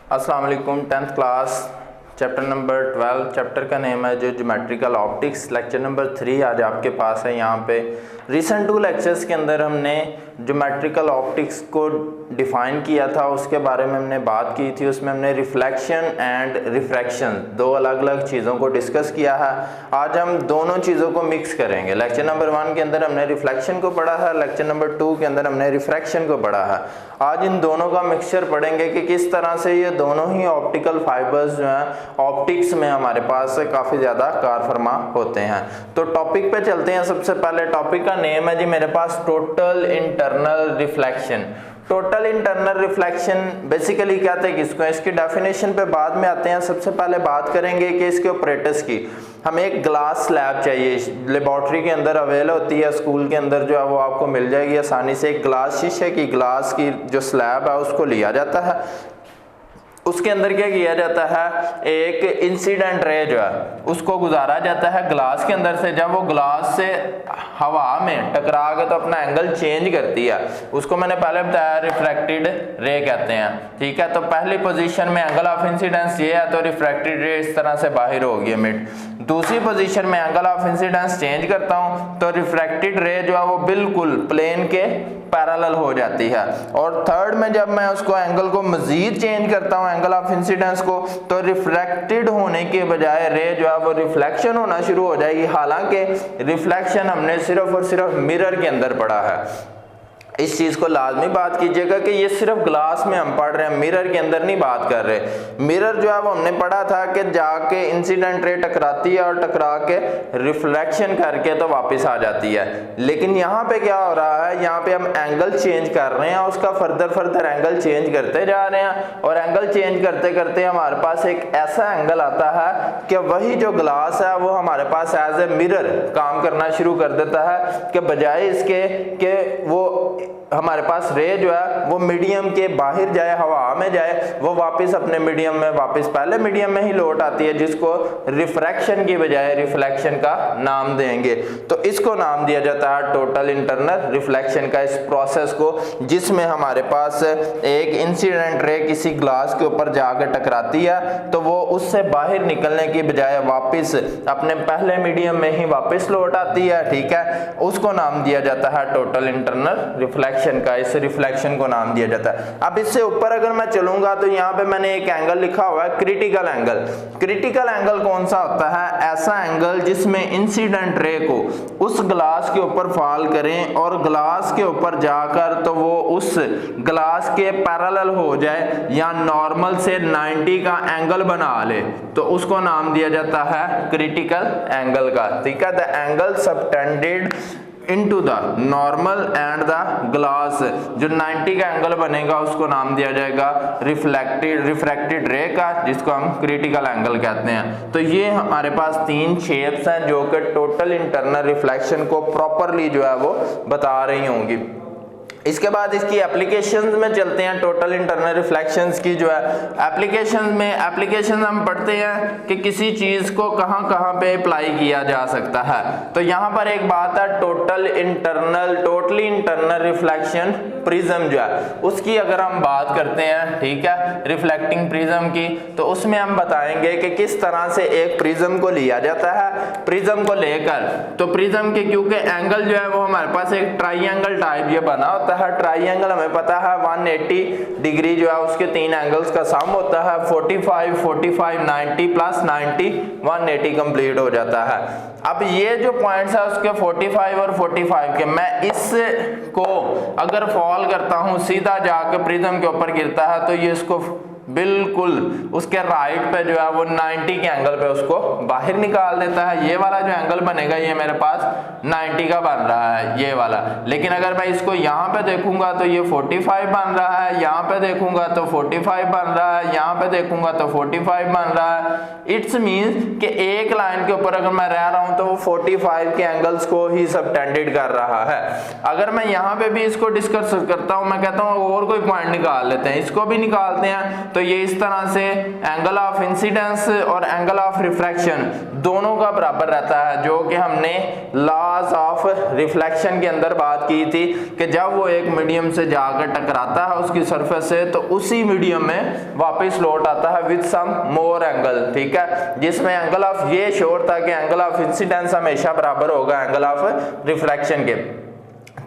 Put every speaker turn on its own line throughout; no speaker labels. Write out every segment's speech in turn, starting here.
अस्सलाम वालेकुम। 10th class chapter number 12 chapter का नेम है जो ज्योमेट्रिकल ऑप्टिक्स, लेक्चर नंबर 3 आज आपके पास है। यहाँ पे रिसेंट 2 लेक्चर्स के अंदर हमने ज्योमेट्रिकल ऑप्टिक्स को डिफ़ाइन किया था, उसके बारे में हमने बात की थी। उसमें हमने रिफ्लेक्शन एंड रिफ्रैक्शन दो अलग अलग चीज़ों को डिस्कस किया है। आज हम दोनों चीज़ों को मिक्स करेंगे। लेक्चर नंबर 1 के अंदर हमने रिफ्लेक्शन को पढ़ा है, लेक्चर नंबर 2 के अंदर हमने रिफ्रैक्शन को पढ़ा है। आज इन दोनों का मिक्सचर पढ़ेंगे कि किस तरह से ये दोनों ही ऑप्टिकल फाइबर्स जो हैं ऑप्टिक्स में हमारे पास काफ़ी ज़्यादा कारफरमा होते हैं। तो टॉपिक पे चलते हैं। सबसे पहले टॉपिक का नेम है जी मेरे पास total internal reflection. Total internal reflection basically क्या थे किसको, इसकी डेफिनेशन पे बाद में आते हैं। सबसे पहले बात करेंगे कि इसके ऑपरेटर्स की। हमें एक ग्लास स्लैब चाहिए, लेबोरेटरी के अंदर अवेल होती है, स्कूल के अंदर जो है वो आपको मिल जाएगी आसानी से। एक ग्लास शीशे की ग्लास की जो स्लैब है उसको लिया जाता है, उसके अंदर क्या किया जाता है, एक इंसिडेंट रे जो है उसको गुजारा जाता है ग्लास के अंदर से। जब वो ग्लास से हवा में टकरा के तो अपना एंगल चेंज करती है, उसको मैंने पहले बताया रिफ्रैक्टेड रे कहते हैं। ठीक है, तो पहली पोजीशन में एंगल ऑफ इंसिडेंस ये है तो रिफ्रैक्टेड रे इस तरह से बाहर होगी मिड। दूसरी पोजीशन में एंगल ऑफ इंसिडेंस चेंज करता हूं तो रिफ्रैक्टेड रे जो है वो बिल्कुल प्लेन के पैरेलल हो जाती है। और थर्ड में जब मैं उसको एंगल को मजीद चेंज करता हूं एंगल ऑफ इंसिडेंस को, तो रिफ्रैक्टेड होने के बजाय रे जो है वो रिफ्लेक्शन होना शुरू हो जाएगी। हालांकि रिफ्लेक्शन हमने सिर्फ और सिर्फ मिरर के अंदर पढ़ा है। इस चीज को लाजमी बात कीजिएगा कि ये सिर्फ ग्लास में हम पढ़ रहे हैं, मिरर के अंदर नहीं बात कर रहे। मिरर जो है वो हमने पढ़ा था कि जाके इंसिडेंट रे टकराती है और टकरा के रिफ्लेक्शन करके तो वापस आ जाती है। लेकिन यहाँ पे क्या हो रहा है, यहाँ पे हम एंगल चेंज कर रहे हैं, उसका फर्दर एंगल चेंज करते जा रहे हैं। और एंगल चेंज करते करते हमारे पास एक ऐसा एंगल आता है कि वही जो ग्लास है वो हमारे पास एज ए मिरर काम करना शुरू कर देता है, कि बजाय इसके कि वो हमारे पास रे जो है वो मीडियम के बाहर जाए, हवा में जाए, वो वापस अपने मीडियम में वापस पहले मीडियम में ही लौट आती है, जिसको रिफ्रैक्शन की बजाय रिफ्लेक्शन का नाम देंगे। तो इसको नाम दिया जाता है टोटल इंटरनल रिफ्लेक्शन का, इस प्रोसेस को जिसमें हमारे पास एक इंसिडेंट रे किसी ग्लास के ऊपर जाकर टकराती है तो वो उससे बाहर निकलने की बजाय वापस अपने पहले मीडियम में ही वापस लौट आती है। ठीक है, उसको नाम दिया जाता है टोटल इंटरनल रिफ्लेक्शन का। इस रिफ्लेक्शन को नाम दिया जाता है। अब इससे ऊपर अगर मैं चलूंगा तो यहाँ पे मैंने एक एंगल लिखा हुआ है क्रिटिकल एंगल। क्रिटिकल एंगल कौन सा होता है, ऐसा एंगल जिसमें इंसिडेंट रे को उस ग्लास के ऊपर फॉल करें और ग्लास के ऊपर जाकर तो वो उस ग्लास के पैरेलल हो जाए या नॉर्मल से 90 का एंगल बना ले, तो उसको नाम दिया जाता है क्रिटिकल एंगल का। ठीक है, the angle subtended into the normal and the glass, जो 90 का एंगल बनेगा उसको नाम दिया जाएगा रिफ्रैक्टेड रे का, जिसको हम क्रिटिकल एंगल कहते हैं। तो ये हमारे पास 3 शेप्स हैं जो कि टोटल इंटरनल रिफ्लेक्शन को प्रॉपरली जो है वो बता रही होंगी। इसके बाद इसकी एप्लीकेशंस में चलते हैं। टोटल इंटरनल रिफ्लेक्शंस की जो है एप्लीकेशन हम पढ़ते हैं कि किसी चीज को कहां कहां पे अप्लाई किया जा सकता है। तो यहां पर एक बात है टोटली इंटरनल रिफ्लेक्शन प्रिज्म जो है उसकी अगर हम बात करते हैं, ठीक है, रिफ्लेक्टिंग प्रिज्म की, तो उसमें हम बताएंगे कि किस तरह से एक प्रिज्म को लिया जाता है। प्रिज्म को लेकर तो प्रिज्म के क्योंकि एंगल जो है वो हमारे पास एक ट्राइंगल टाइप ये बना होता है। ट्राइंगल हमें पता है 180 डिग्री जो है उसके 3 एंगल्स का सम होता है, 45, 45, 90 प्लस 90, 180 कंप्लीट हो जाता है। अब ये जो पॉइंट्स है उसके 45 और 45 के, मैं इसको अगर फॉल करता हूं सीधा जाकर प्रिज्म के ऊपर गिरता है तो ये इसको बिल्कुल उसके राइट पे जो है वो 90 के एंगल पे उसको बाहर निकाल देता है। ये वाला जो एंगल बनेगा ये मेरे पास 90 का बन रहा है, ये वाला। लेकिन अगर मैं इसको यहाँ पे देखूंगा तो ये 45 बन रहा है, यहाँ पे देखूंगा तो 45 बन रहा है, यहाँ पे देखूंगा तो 45 बन रहा है। इट्स मीन्स कि एक लाइन के ऊपर अगर मैं रह रहा हूं तो वो 45 के एंगल्स को ही सबटेंडेड कर रहा है। अगर मैं यहाँ पे भी इसको डिस्कस करता हूँ, मैं कहता हूँ और कोई पॉइंट निकाल लेते हैं, इसको भी निकालते हैं, तो ये इस तरह से एंगल ऑफ इंसिडेंस और एंगल ऑफ रिफ्रैक्शन दोनों का बराबर रहता है, जो कि हमने लॉज ऑफ रिफ्लेक्शन के अंदर बात की थी कि जब वो एक मीडियम से जाकर टकराता है उसकी सरफेस से तो उसी मीडियम में वापस लौट आता है विद सम मोर एंगल, ठीक है, जिसमें एंगल ऑफ ये श्योर था कि एंगल ऑफ इंसिडेंस हमेशा बराबर होगा एंगल ऑफ रिफ्लेक्शन के।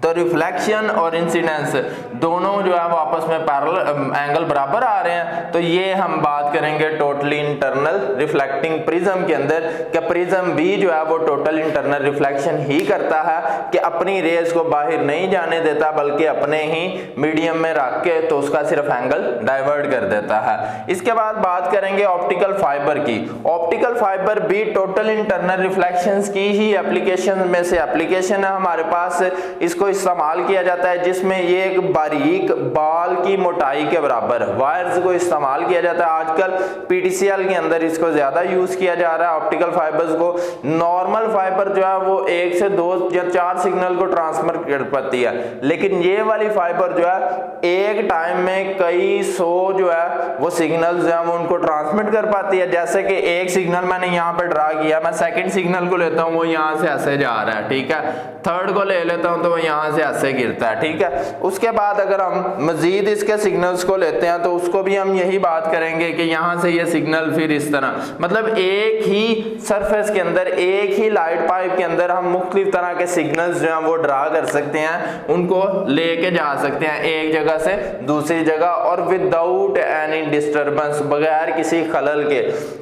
तो रिफ्लेक्शन और इंसिडेंस दोनों जो है वो आपस में पैरेलल एंगल बराबर आ रहे हैं, तो ये हम बात करेंगे टोटली इंटरनल रिफ्लेक्टिंग प्रिज्म के अंदर कि प्रिज्म भी जो है वो टोटल इंटरनल रिफ्लेक्शन ही करता है कि अपनी रेज को बाहर नहीं जाने देता बल्कि अपने ही मीडियम में रख के तो उसका सिर्फ एंगल डाइवर्ट कर देता है। इसके बाद बात करेंगे ऑप्टिकल फाइबर की। ऑप्टिकल फाइबर भी टोटल इंटरनल रिफ्लेक्शंस की ही एप्लीकेशन में से एप्लीकेशन है हमारे पास। इसको इस्तेमाल किया जाता है जिसमें ये एक बारीक बाल की मोटाई के बराबर वायर्स को इस्तेमाल किया जाता है। आजकल पीटीसीएल के अंदर इसको ज्यादा यूज किया जा रहा है ऑप्टिकल फाइबर्स को। नॉर्मल फाइबर जो है वो 1 से 2 या 4 सिग्नल को ट्रांसफर कर पाती है, लेकिन ये वाली फाइबर जो है एक टाइम में कई सौ जो है वो सिग्नल जो है वो उनको ट्रांसमिट कर पाती है। जैसे कि एक सिग्नल मैंने यहाँ पे ड्रा किया, मैं सेकंड सिग्नल को लेता हूँ वो यहाँ से ऐसे जा रहा है, ठीक है, थर्ड को ले लेता हूँ तो वो यहाँ से ऐसे गिरता है, ठीक है। उसके बाद अगर हम मजीद इसके सिग्नल्स को लेते हैं तो उसको भी हम यही बात करेंगे कि यहाँ से ये सिग्नल फिर इस तरह, मतलब एक ही सरफेस के अंदर एक ही लाइट पाइप के अंदर हम मुख्तलिफ तरह के सिग्नल्स जो हैं वो ड्रा कर सकते हैं, उनको लेके जा सकते हैं एक जगह से दूसरी जगह और विदाउट एनी डिस्टर्बेंस, बगैर किसी खलल के।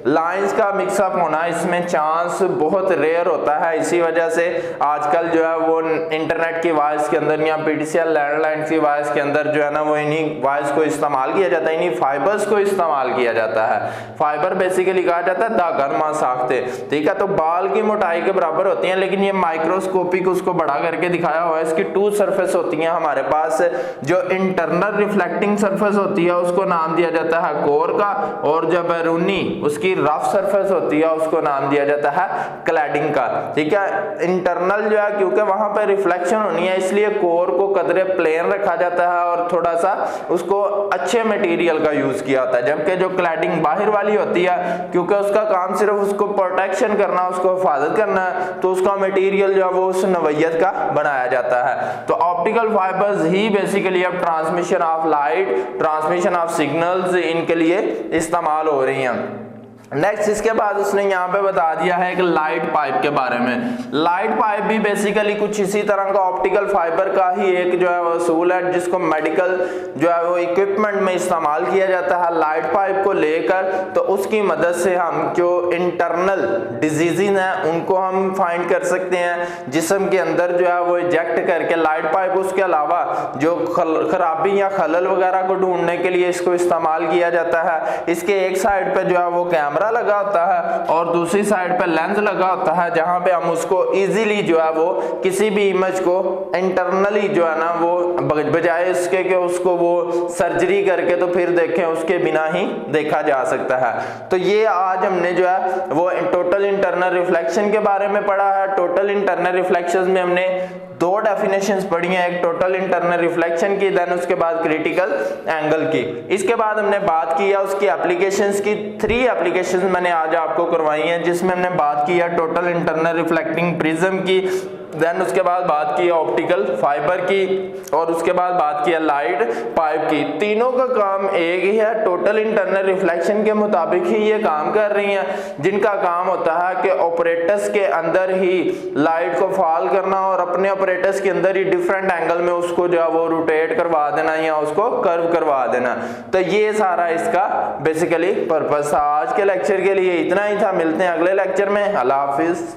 लाइंस का मिक्सअप होना इसमें चांस बहुत रेयर होता है, इसी वजह से आजकल जो है वो इंटरनेट की वायर्स के अंदर या पीटीसीएल लैंडलाइन की वायर्स के अंदर जो है ना वो इन्हीं वायर्स को इस्तेमाल किया जाता है, इन्हीं फाइबर्स को इस्तेमाल किया जाता है। फाइबर बेसिकली कहा जाता है दागरमा साख्ते, ठीक है, तो बाल की मोटाई के बराबर होती हैं, लेकिन ये माइक्रोस्कोपिक उसको बड़ा करके दिखाया हुआ है। इसकी 2 सरफेस होती हैं हमारे पास। जो इंटरनल रिफ्लेक्टिंग सरफेस होती है उसको नाम दिया जाता है कोर का, और जो बैरूनी उसकी रफ सरफेस होती है उसको नाम दिया जाता है क्लैडिंग का, ठीक है। इंटरनल जो है क्योंकि वहां पर रिफ्लेक्शन होनी है इसलिए कोर को कदरे प्लेन रखा जाता है और थोड़ा सा उसको अच्छे मटेरियल का यूज किया होता है, जबकि जो क्लैडिंग बाहर वाली होती है क्योंकि उसका काम सिर्फ उसको प्रोटेक्शन करना, उसको हिफाजत करना है, तो उसका मटेरियल जो है वो उस नवैयत का बनाया जाता है। तो ऑप्टिकल फाइबर्स ही बेसिकली अब transmission of light, transmission of signals इनके लिए इस्तेमाल हो रही हैं। नेक्स्ट इसके बाद उसने यहाँ पे बता दिया है एक लाइट पाइप के बारे में। लाइट पाइप भी बेसिकली कुछ इसी तरह का ऑप्टिकल फाइबर का ही एक जो है वसूल है जिसको मेडिकल जो है वो इक्विपमेंट में इस्तेमाल किया जाता है। लाइट पाइप को लेकर तो उसकी मदद से हम जो इंटरनल डिजीजेज हैं उनको हम फाइंड कर सकते हैं जिस्म के अंदर जो है वो इजेक्ट करके। लाइट पाइप उसके अलावा जो खराबी या खलल वगैरह को ढूंढने के लिए इसको इस्तेमाल किया जाता है। इसके एक साइड पे जो है वो कैमरा लगा होता है और दूसरी साइड पे लेंस लगा होता है जहां पे हम उसको इजीली जो है वो किसी भी इमेज को इंटरनली जो है ना वो बजाय इसके कि उसको वो सर्जरी करके तो फिर देखें उसके बिना ही देखा जा सकता है। तो ये आज हमने जो है वो टोटल इंटरनल रिफ्लेक्शन के बारे में पढ़ा है। टोटल इंटरनल रिफ्लेक्शन में हमने 2 डेफिनेशंस पढ़ी हैं, एक टोटल इंटरनल रिफ्लेक्शन की, देन उसके बाद क्रिटिकल एंगल की। इसके बाद हमने बात की है उसकी एप्लीकेशंस की। 3 एप्लीकेशंस मैंने आज आपको करवाई हैं जिसमें हमने बात की है टोटल इंटरनल रिफ्लेक्टिंग प्रिज्म की, देन उसके बाद बात की ऑप्टिकल फाइबर की और उसके बाद बात की लाइट पाइप की। तीनों का काम एक ही है, टोटल इंटरनल रिफ्लेक्शन के मुताबिक ही ये काम कर रही हैं, जिनका काम होता है कि ऑपरेटर्स के अंदर ही लाइट को फॉल करना और अपने ऑपरेटर्स के अंदर ही डिफरेंट एंगल में उसको जो है वो रोटेट करवा देना या उसको कर्व करवा देना। तो ये सारा इसका बेसिकली पर्पस था। आज के लेक्चर के लिए इतना ही था, मिलते हैं अगले लेक्चर में। अल्लाह हाफिज।